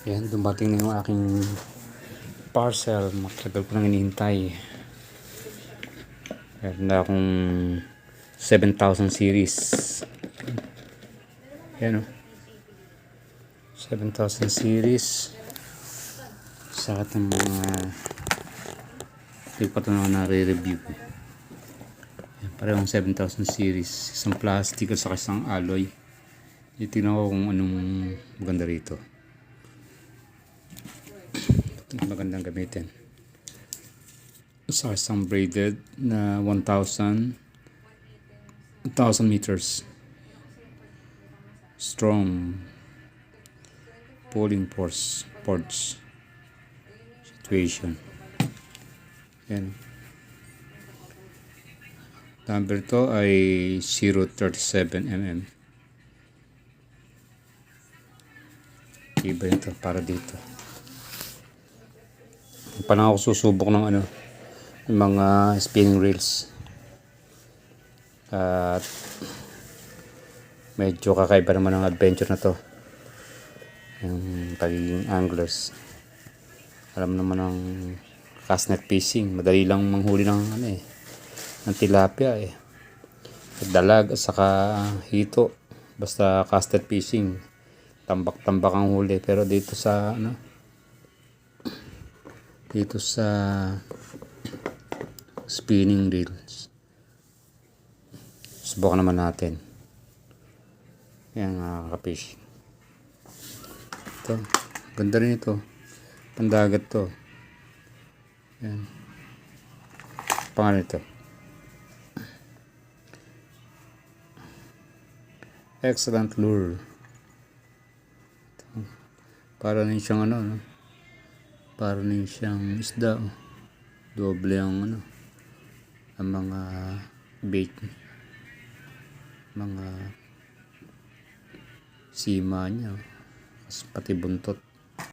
Ayan, dumating na yung aking parcel. Matagal ko nang hinihintay. Meron na akong 7,000 series. Ayan o. 7,000 series. Sa ating mga hindi pa ito na nare-review. Parehong 7,000 series. Isang plastic at saka isang alloy. Itignan ko kung anong maganda rito. Magandang gamitin. Sa isang braided na 1,000 meters. Strong pulling force situation. Yan. Number to ay 037 mm. Iba ito para dito. Parang ako susubok ng mga spinning reels. At medyo kakaiba naman ang adventure na to. Yung pagiging anglers. Alam naman ng castnet fishing. Madali lang manghuli ng ng tilapia dalag at saka hito. Basta castnet fishing. Tambak-tambak ang huli. Pero dito sa spinning reels, subukan naman natin. Yan kapish. Ito, ganda rin ito. Pandagat to. Yan. Pangalan ito. Excellent lure. Ito. Para rin siyang para rin siyang isda. Doble ang ang mga bait, mga sima niya, pati buntot.